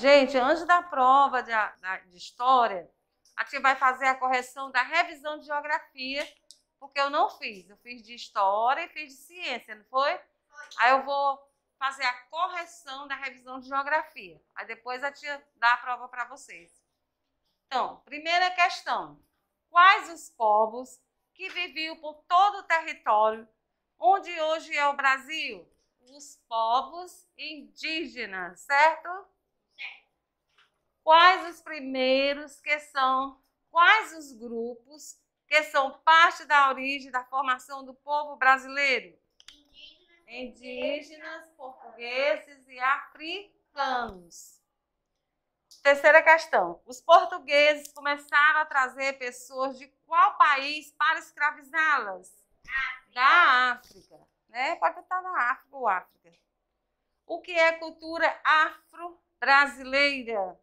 Gente, antes da prova de história, a gente vai fazer a correção da revisão de geografia, porque eu não fiz. Eu fiz de história e fiz de ciência, não foi? Aí eu vou fazer a correção da revisão de geografia. Aí depois a tia dá a prova para vocês. Então, primeira questão. Quais os povos que viviam por todo o território onde hoje é o Brasil? Os povos indígenas, certo? Quais os primeiros que são, quais os grupos que são parte da origem da formação do povo brasileiro? Indígenas, portugueses e africanos. Terceira questão. Os portugueses começaram a trazer pessoas de qual país para escravizá-las? Da África. Né? Pode estar na África ou África. O que é cultura afro-brasileira?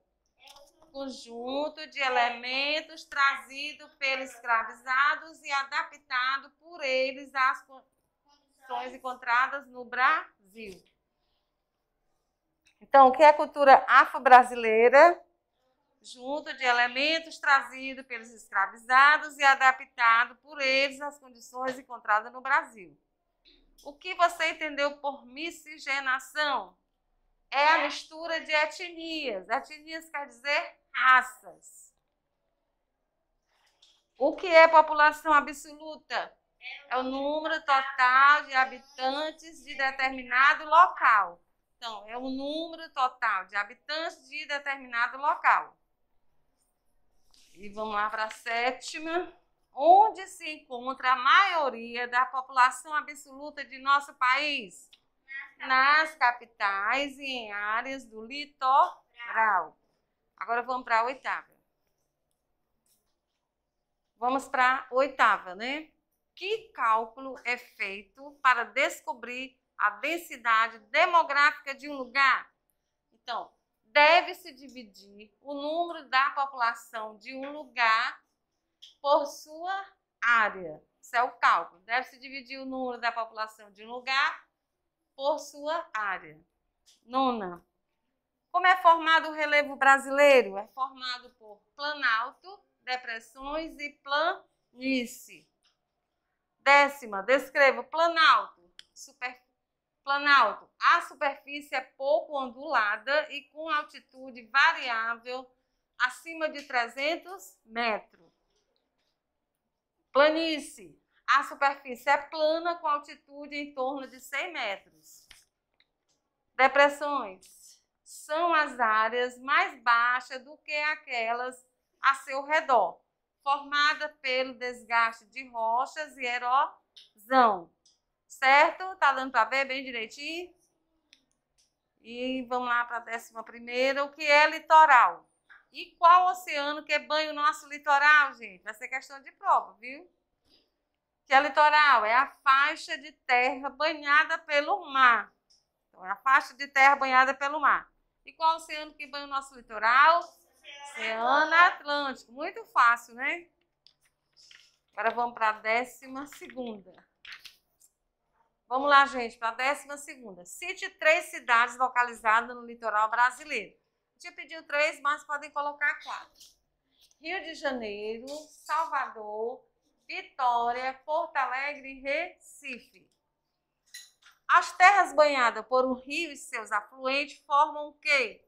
Conjunto de elementos trazido pelos escravizados e adaptado por eles às condições encontradas no Brasil. Então, o que é a cultura afro-brasileira? Junto de elementos trazidos pelos escravizados e adaptado por eles às condições encontradas no Brasil. O que você entendeu por miscigenação? É a mistura de etnias. Etnias quer dizer raças. O que é população absoluta? É o número total de habitantes de determinado local. Então, é o número total de habitantes de determinado local. E vamos lá para a sétima. Onde se encontra a maioria da população absoluta de nosso país? Nas capitais e em áreas do litoral. Agora vamos para a oitava. Vamos para a oitava, né? Que cálculo é feito para descobrir a densidade demográfica de um lugar? Então, deve-se dividir o número da população de um lugar por sua área. Isso é o cálculo. Deve-se dividir o número da população de um lugar por sua área. Nona. Como é formado o relevo brasileiro? É formado por planalto, depressões e planície. Décima. Descreva o planalto. Planalto. A superfície é pouco ondulada e com altitude variável acima de 300 metros. Planície. A superfície é plana com altitude em torno de 100 metros. Depressões. São as áreas mais baixas do que aquelas a seu redor, formada pelo desgaste de rochas e erosão. Certo? Tá dando para ver bem direitinho? E vamos lá para a 11ª. O que é litoral? E qual oceano que banha o nosso litoral, gente? Vai ser questão de prova, viu? Que é litoral? É a faixa de terra banhada pelo mar. Então, é a faixa de terra banhada pelo mar. E qual oceano que banha o nosso litoral? Oceano Atlântico. Muito fácil, né? Agora vamos para a 12ª. Vamos lá, gente, para a 12ª. Cite 3 cidades localizadas no litoral brasileiro. Eu tinha pedido 3, mas podem colocar 4. Rio de Janeiro, Salvador, Vitória, Porto Alegre e Recife. As terras banhadas por um rio e seus afluentes formam o quê?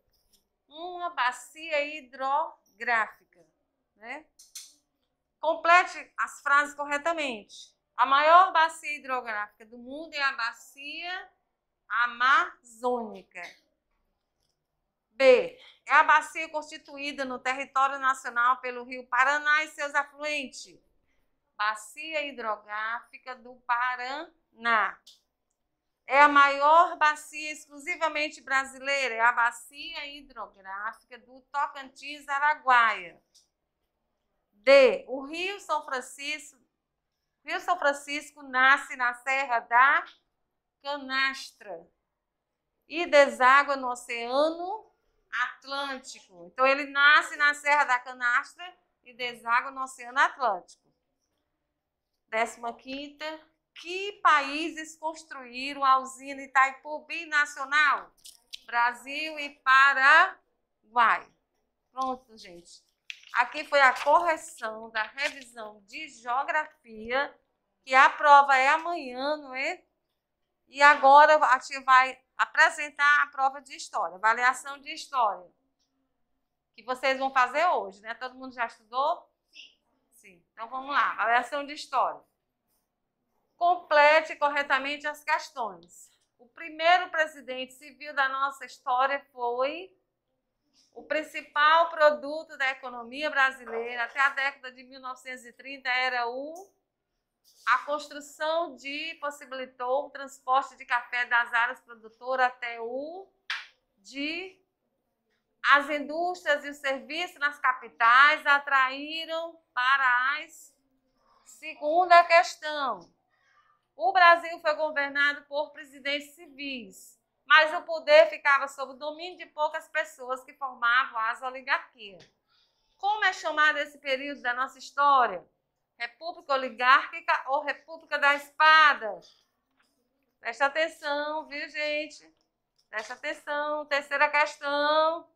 Uma bacia hidrográfica. Né? Complete as frases corretamente. A maior bacia hidrográfica do mundo é a bacia amazônica. B. É a bacia constituída no território nacional pelo rio Paraná e seus afluentes. Bacia hidrográfica do Paraná. É a maior bacia exclusivamente brasileira. É a bacia hidrográfica do Tocantins-Araguaia. D. O Rio São Francisco nasce na Serra da Canastra e deságua no Oceano Atlântico. Então, ele nasce na Serra da Canastra e deságua no Oceano Atlântico. 15ª. Que países construíram a usina Itaipu Binacional? Brasil e Paraguai. Vai. Pronto, gente. Aqui foi a correção da revisão de geografia, que a prova é amanhã, não é? E agora a gente vai apresentar a prova de história, avaliação de história, que vocês vão fazer hoje, né? Todo mundo já estudou? Sim. Então vamos lá, avaliação de história. Complete corretamente as questões. O primeiro presidente civil da nossa história foi o principal produto da economia brasileira até a década de 1930 era a construção possibilitou o transporte de café das áreas produtoras até as indústrias e os serviços nas capitais atraíram para as. Segunda questão. O Brasil foi governado por presidentes civis, mas o poder ficava sob o domínio de poucas pessoas que formavam as oligarquias. Como é chamado esse período da nossa história? República oligárquica ou República da Espada? Presta atenção, viu, gente? Presta atenção. Terceira questão.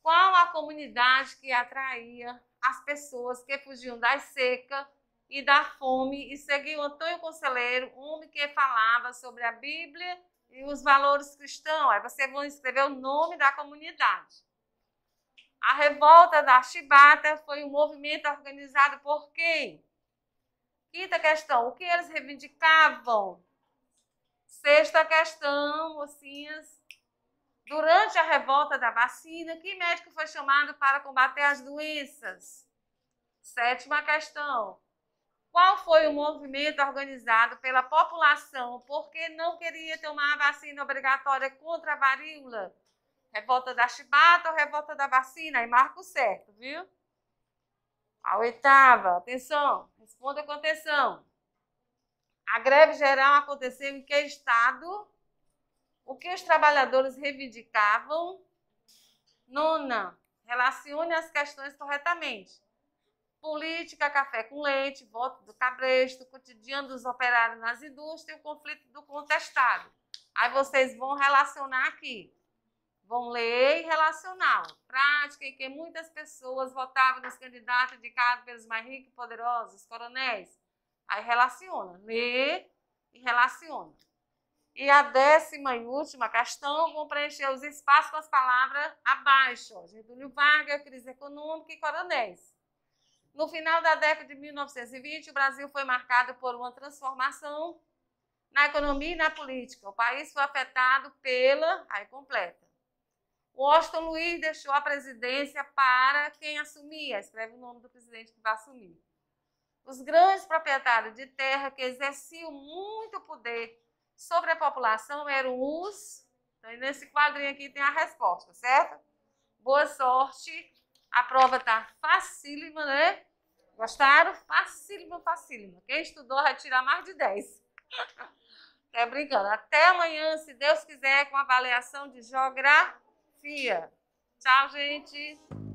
Qual a comunidade que atraía as pessoas que fugiam da seca e da fome e seguiam Antônio Conselheiro, homem que falava sobre a Bíblia e os valores cristãos? Aí vocês vão escrever o nome da comunidade. A revolta da Chibata foi um movimento organizado por quem? Quinta questão, o que eles reivindicavam? Sexta questão, mocinhas. Durante a revolta da vacina, que médico foi chamado para combater as doenças? Sétima questão. Qual foi o movimento organizado pela população porque não queria tomar a vacina obrigatória contra a varíola? Revolta da Chibata ou revolta da vacina? Aí marca o certo, viu? A oitava, atenção, responda com atenção. A greve geral aconteceu em que estado? O que os trabalhadores reivindicavam? Nona, relacione as questões corretamente. Política, café com leite, voto do cabresto, cotidiano dos operários nas indústrias e o conflito do contestado. Aí vocês vão relacionar aqui. Vão ler e relacionar. Prática em que muitas pessoas votavam nos candidatos indicados pelos mais ricos e poderosos, coronéis. Aí relaciona. Lê e relaciona. E a 10ª e última questão, vão preencher os espaços com as palavras abaixo. Ó, Getúlio Vargas, crise econômica e coronéis. No final da década de 1920, o Brasil foi marcado por uma transformação na economia e na política. O país foi afetado pela... Aí completa. Washington Luiz deixou a presidência para quem assumia. Escreve o nome do presidente que vai assumir. Os grandes proprietários de terra que exerciam muito poder sobre a população eram os... Então, nesse quadrinho aqui tem a resposta, certo? Boa sorte. A prova está facílima, né? Gostaram? Facílima, facílima. Quem estudou vai tirar mais de 10. É brincando. Até amanhã, se Deus quiser, com avaliação de geografia. Tchau, gente.